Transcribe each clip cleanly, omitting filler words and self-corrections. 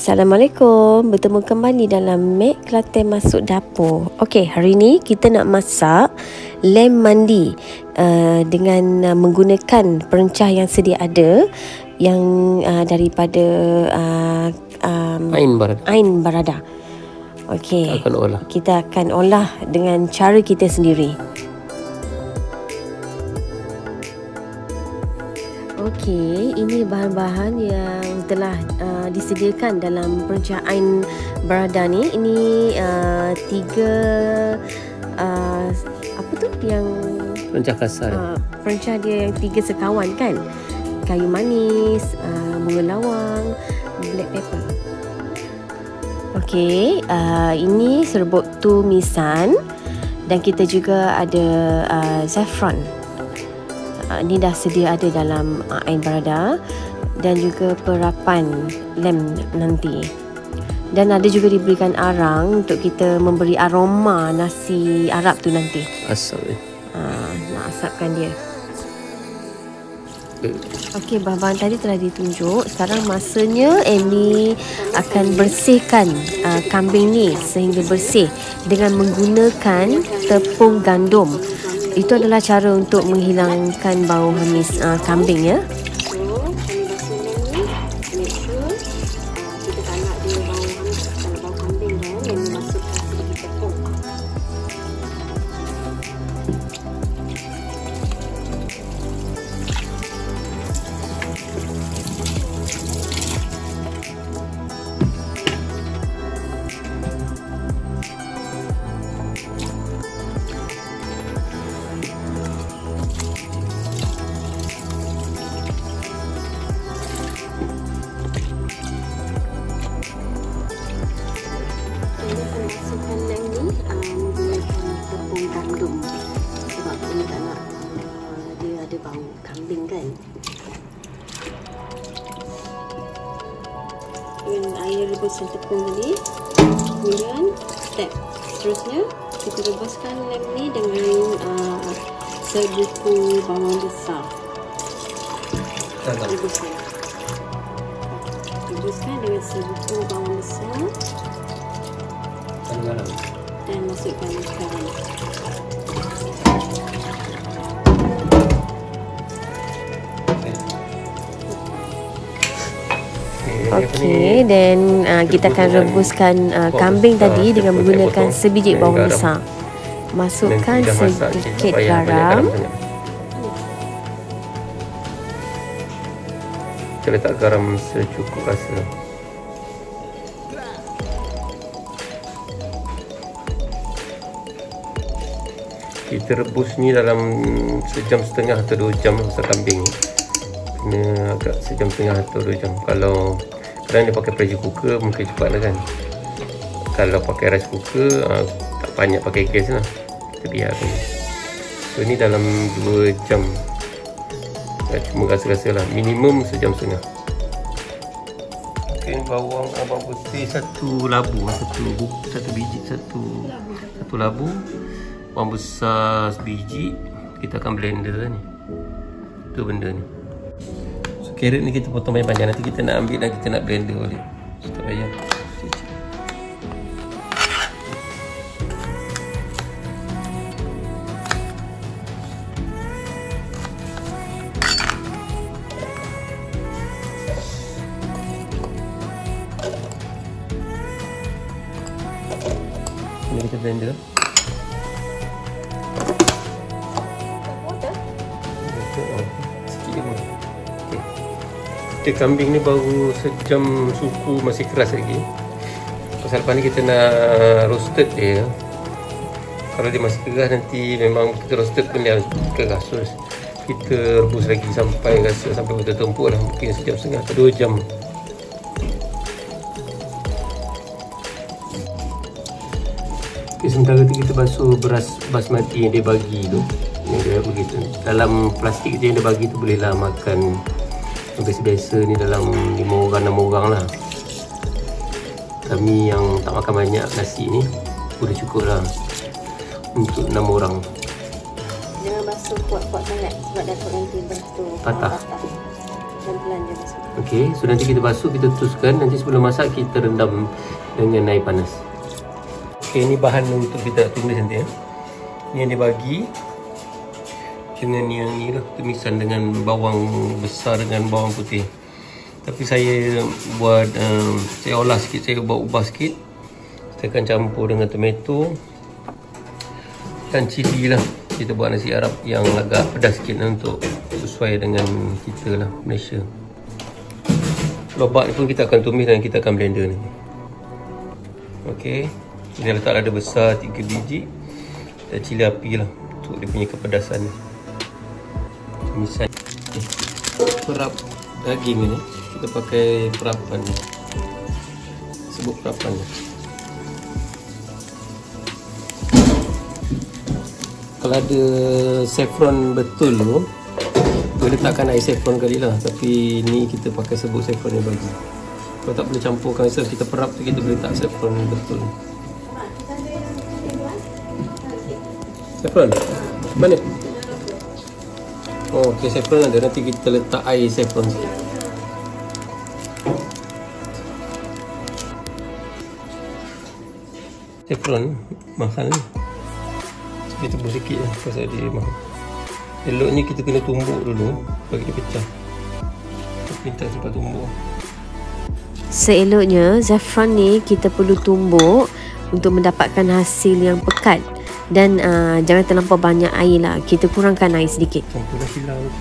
Assalamualaikum, bertemu kembali dalam Mek Kelantan Masuk Dapur. Okey, hari ni kita nak masak lem mandi dengan menggunakan perencah yang sedia ada yang daripada Ain Barada. Okey, kita akan olah dengan cara kita sendiri. Okey, ini bahan-bahan yang telah disediakan dalam perencah Ain Barada ni. Ini 3 apa tu yang perencah kasar. Perencah dia yang 3 sekawan kan. Kayu manis, bunga lawang, black pepper. Okey, ini serbuk tumisan dan kita juga ada saffron. Ini dah sedia ada dalam Ain Barada, dan juga perapan lem nanti. Dan ada juga diberikan arang untuk kita memberi aroma nasi Arab tu nanti. Asap nak asapkan dia. Okey, bahan-bahan tadi telah ditunjuk. Sekarang masanya Amy akan bersihkan kambing ni sehingga bersih dengan menggunakan tepung gandum. Itu adalah cara untuk menghilangkan bau hamis kambing ya. Masukkan lem ni menggunakan tepung gandum sebab kita tak nak dia ada bau kambing kan. Dengan air rebusan tepung tadi, kemudian step seterusnya kita rebuskan lem ni dengan sebuku bawang besar. Rebuskan dengan sebuku bawang besar dan masukkan garam. Okey, dan kita akan rebuskan kambing tadi dengan menggunakan sebiji bawang besar. Masukkan sedikit garam. Kita letak garam secukup rasa. Kita rebus ni dalam 1.5 jam atau 2 jam pasal kambing ni. Kena agak 1.5 jam atau 2 jam. Kalau kadang dia pakai pressure cooker mungkin cepat lah kan. Kalau pakai rice cooker tak banyak pakai gas lah. Kita biarkan. So ni dalam 2 jam. Cuma rasa-rasa lah. Minimum 1.5 jam. Okay, bawang putih 1 labu. 1 biji, 1 labu. Bawang besar sebiji. Kita akan blender ni. Itu benda ni. So carrot ni kita potong panjang-panjang. Nanti kita nak ambil dan kita nak blender balik. So tak payah. Ini kita blender. Kambing ni baru sejam suku masih keras lagi. Pasal lepas ni kita nak roasted dia. Kalau dia masih keras nanti memang kita roasted pun dia keras. So kita rebus lagi sampai rasa sampai betul-betul empuk lah. Mungkin 1.5 jam atau 2 jam. Okay, sementara tu kita basuh beras basmati yang dia bagi tu. Yang dia begitu. Dalam plastik je yang dia bagi tu bolehlah makan. Biasa-biasa ni dalam 5 orang 6 orang lah. Kami yang tak makan banyak nasi ni sudah cukup lah untuk 6 orang. Jangan basuh kuat-kuat sangat sebab Datuk nanti basuh patah. Pelan-pelan je masuk. Okey, so nanti kita basuh, kita tutuskan. Nanti sebelum masak kita rendam dengan air panas. Okey, ini bahan untuk kita tumis nanti ya. Ni yang dibagi dengan yang ni lah, tumisan dengan bawang besar dengan bawang putih. Tapi saya buat saya olah sikit, saya ubah sikit. Kita akan campur dengan tomato dan cili lah. Kita buat nasi Arab yang agak pedas sikit lah, untuk sesuai dengan kita lah, Malaysia. Lobak ni pun kita akan tumis dan kita akan blender ni. Okey, kita letak lada besar 3 biji dan cili api lah untuk dia punya kepedasan ni. Tumisan. Okay. Perap daging ni kita pakai perapan ni. Sebut perapan ni. Kalau ada saffron betul tu, boleh letakkan air saffron kali lah. Tapi ni kita pakai sebut saffron yang bagi. Kalau tak boleh campurkan, so kita perap tu kita boleh letak saffron betul. Saffron? Mana? Oh, okay, saffron ada. Nanti kita letak air saffron sikit. Saffron mahal ni. Kita tebus sikit lah pasal dia mahal. Eloknya kita kena tumbuk dulu bagi dia pecah. Kita sempat tumbuk. Seeloknya saffron ni kita perlu tumbuk untuk mendapatkan hasil yang pekat. Dan jangan terlampau banyak air lah. Kita kurangkan air sedikit. Campur nasi lauk.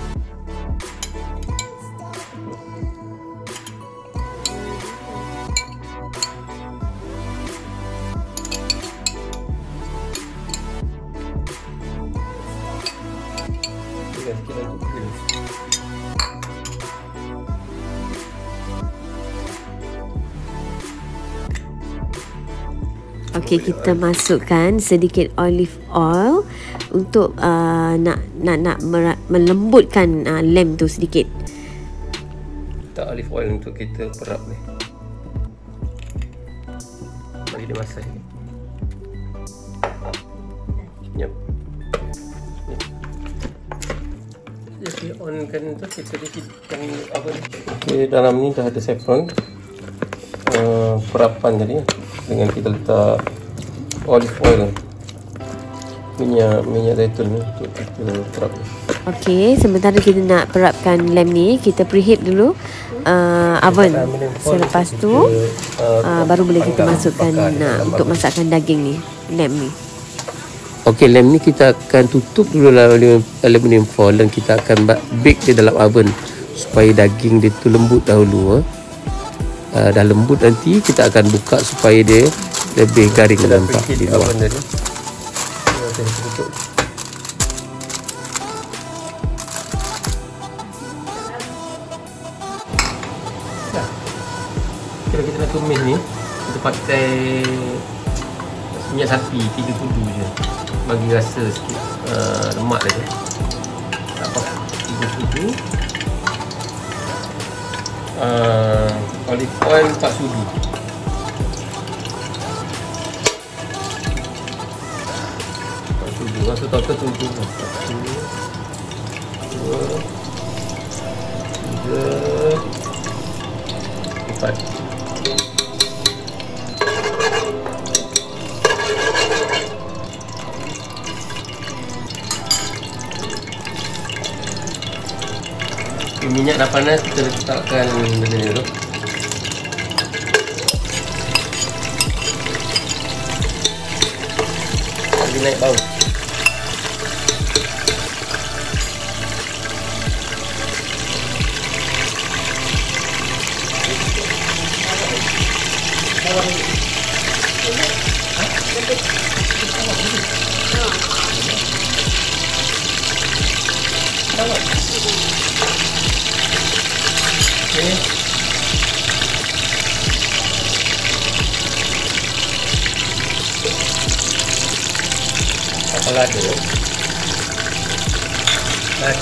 Okey, kita masukkan sedikit olive oil untuk nak melembutkan lem tu sedikit. Letak olive oil untuk kita perap ni. Bagi dia masak sikit. Yep. Jadi onkan tu, kita sedikitkan apa ni. Okay, dalam ni dah ada saffron. Perapan tadi dengan kita letak olive oil, minyak zaitun ni untuk kita perap. Okey, sementara kita nak perapkan lem ni, kita preheat dulu oven. Selepas tu baru boleh kita masukkan untuk masakkan daging ni, lem ni. Okey, lem ni kita akan tutup dulu dalam aluminium foil dan kita akan bake dia dalam oven supaya daging dia tu lembut dahulu. Dah lembut nanti kita akan buka supaya dia lebih garing nampak di luar. Kalau kita nak tumis ni, kita pakai minyak sapi 3 sudu je, bagi rasa sikit lemak dia. Tak apa, 3 sudu. Olive oil 4 sudu. Rasa total 7. 1, 2, 3, 4. Minyak dah panas, kita letakkan benda ni dulu. Lagi naik bau.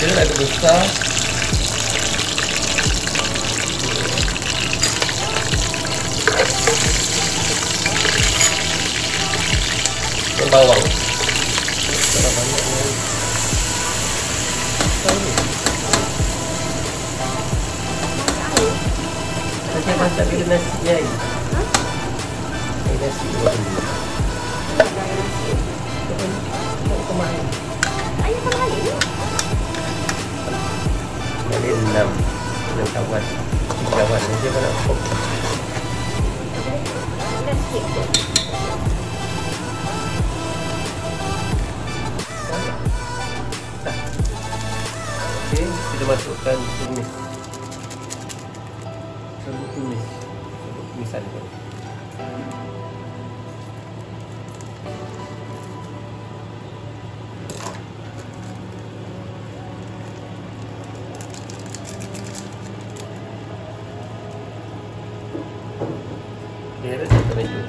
Lada besar, dan bawang. Saya masak dengan nasi ni air. Air nasi buat dulu. Ayah sama air. Ada 6 cawan. 3 cawan ni dia nak pop. Okey, kita masukkan tumis. Tumisan tu. Carrot dan tomato.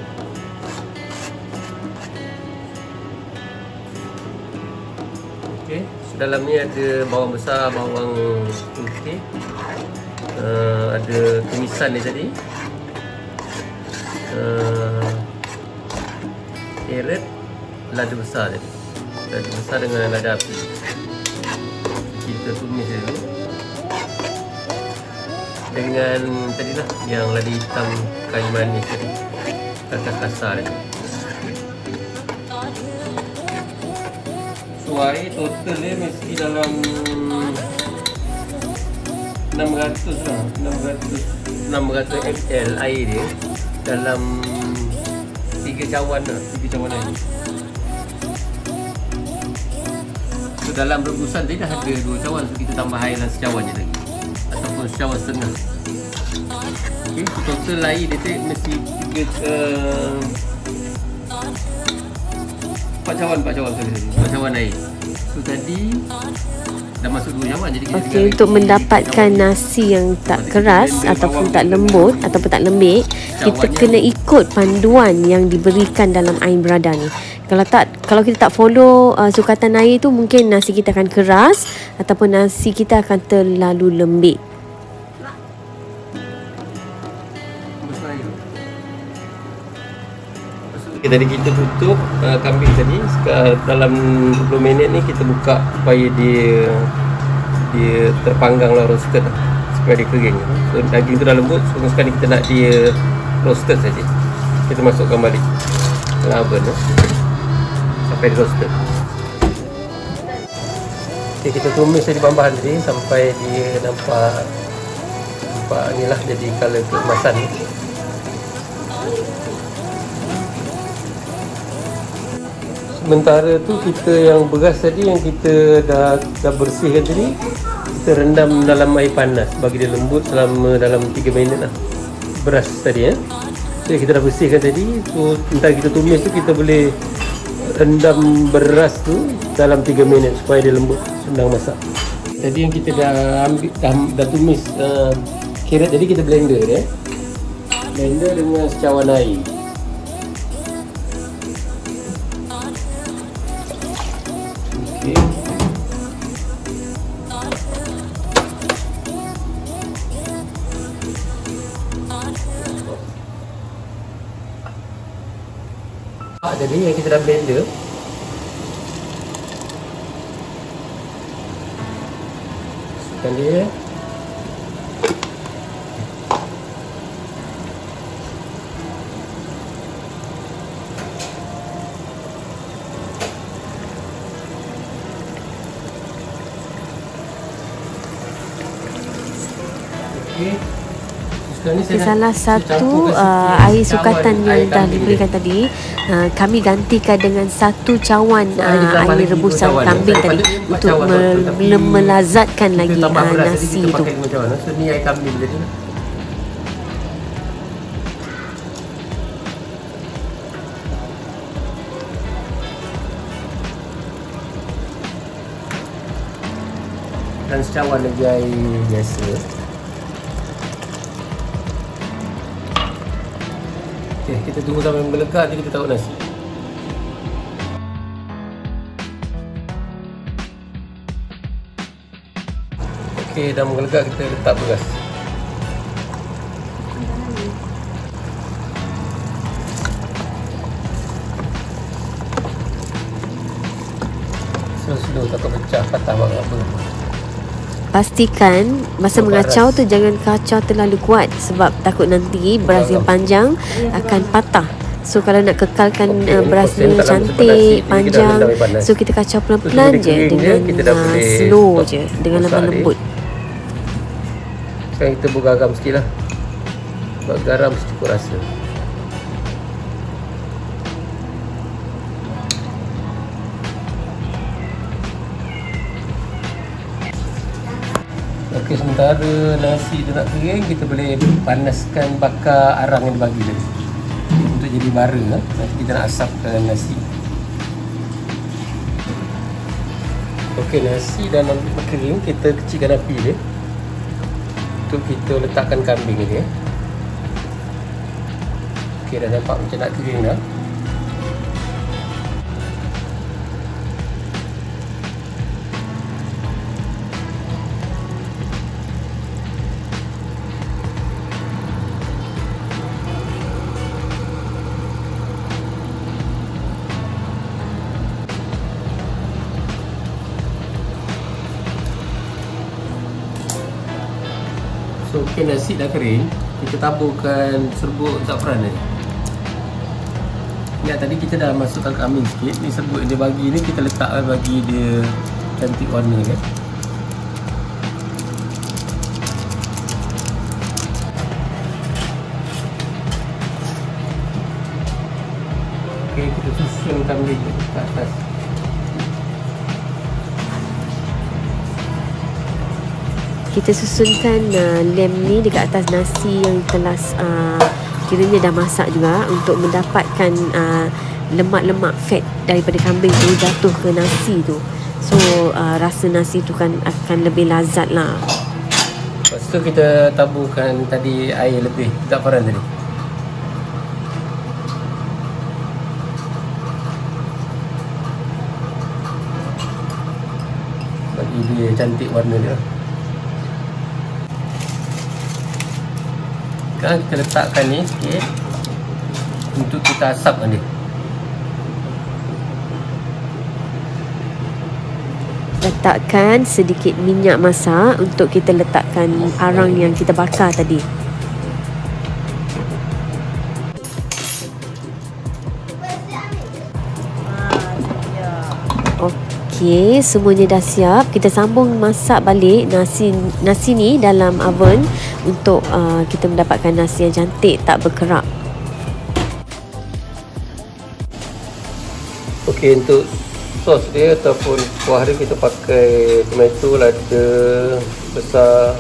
Okey, dalam ni ada bawang besar, bawang putih, ada tumisan ni tadi, carrot, lada besar tadi, lada besar dengan lada api. Kita tumis dulu dengan tadilah yang lada hitam kayu manis tadi, kasar-kasar tadi. So air total dia mesti dalam 600 lah, 600 ml air dia dalam 3 cawan lah, 3 cawan air. So dalam rebusan tadi dah ada 2 cawan, so kita tambah air dalam secawan je lagi, ataupun secawan setengah. Okay, so total air dia mesti 4 cawan air. So tadi dah masuk 2 cawan, jadi kita Okey, untuk mendapatkan nasi yang tak keras ataupun tak lembut ataupun tak lembik, kita kena ikut panduan yang diberikan dalam Ain Barada ni. Kalau kita tak follow sukatan air tu, mungkin nasi kita akan keras ataupun nasi kita akan terlalu lembik. Okay, tadi kita tutup kambing tadi. Dalam 20 minit ni kita buka supaya dia terpanggang lah, roasted lah, supaya dia kering. So daging tu dah lembut, so sekarang kita nak dia roasted saja. Kita masukkan balik dalam oven sampai dia roasted. Okay, kita tumis tadi bahan-bahan tadi sampai dia nampak ni lah, jadi colour keemasan ni. Sementara tu kita yang beras tadi yang kita dah bersihkan tadi, kita rendam dalam air panas bagi dia lembut selama dalam 3 minit lah, beras tadi So kita dah bersihkan tadi, so entah kita tumis tu kita boleh rendam beras tu dalam 3 minit supaya dia lembut, senang masak. Tadi yang kita dah tumis carrot, jadi kita blender dia. Blender dengan secawan air. Jadi yang kita dah blender, masukkan dia. Okey. Salah satu air sukatan yang dah diberikan tadi, kami gantikan dengan 1 cawan air rebusan kambing tadi untuk melazatkan lagi nasi itu. So ni air kambing tadi. Dan secawan lagi air biasa. Okay, kita tunggu sampai melekat, nanti kita taruh nasi. Okey, dah melekat, kita letak beras. Slow-slow, takut pecah, patah banget apa. pastikan masa mengacau tu jangan kacau terlalu kuat sebab takut nanti beras yang panjang akan patah. So kalau nak kekalkan berasnya cantik, panjang, so kita kacau pelan-pelan je dengan slow je, dengan lemah lembut. Sekarang kita buat garam sikit lah. Buat garam secukup rasa. Okey, sementara nasi tu nak kering, kita boleh panaskan bakar arang yang dibagi tadi untuk jadi bara. Nanti kita nak asapkan nasi. Okey, nasi dah kering, kita kecilkan api dia untuk kita letakkan kambing ni. Okey, dah nampak macam nak kering dah. So, okey, nasi dah kering, kita taburkan serbuk za'fran ni. Ingat tadi kita dah masukkan kambing sikit. Ni serbuk yang dia bagi ni kita letakkan bagi dia cantik warna kan. Okey, kita susun kambing ke atas. Kita susunkan lem ni dekat atas nasi yang telah kiranya dah masak juga untuk mendapatkan lemak-lemak fat daripada kambing tu jatuh ke nasi tu. So rasa nasi tu kan akan lebih lazat lah. Lepas tu kita taburkan tadi air lebih za'fran tadi. Bagi dia cantik warna dia. Sekarang kita letakkan ni sikit untuk kita asapkan dia. Letakkan sedikit minyak masak untuk kita letakkan arang yang kita bakar tadi. Okey, semuanya dah siap. Kita sambung masak balik nasi ni dalam oven untuk kita mendapatkan nasi yang cantik, tak berkerak. Okey, untuk sos dia ataupun kuah dia kita pakai tomato, lada besar,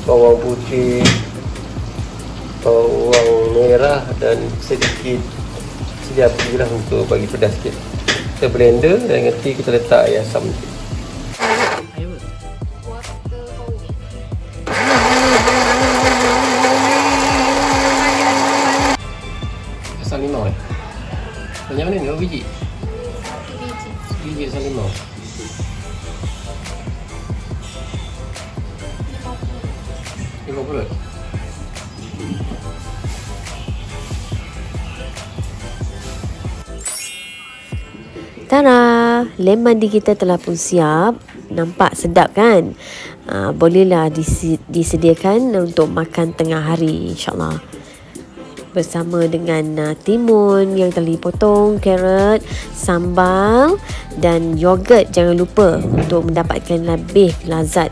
bawang putih, bawang merah dan sedikit sedia api lah untuk bagi pedas sikit. Kita blender dan nanti kita letak air asam sikit. Asam limau banyak mana ni? Berapa biji? Biji asam limau. $50. Tara, lem mandi kita telah pun siap. Nampak sedap kan? Bolehlah disediakan untuk makan tengah hari, insyaAllah. Bersama dengan timun yang telah dipotong, carrot, sambal dan yogurt. Jangan lupa untuk mendapatkan lebih lazat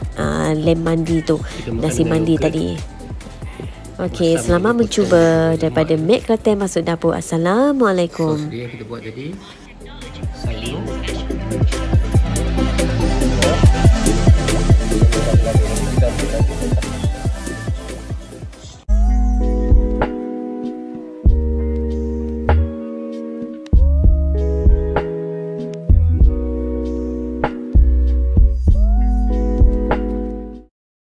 lem mandi tu, nasi mandi tadi. Okey, selamat mencuba daripada Mek Kelantan Masuk Dapur. Assalamualaikum. Sos dia kita buat tadi sayur,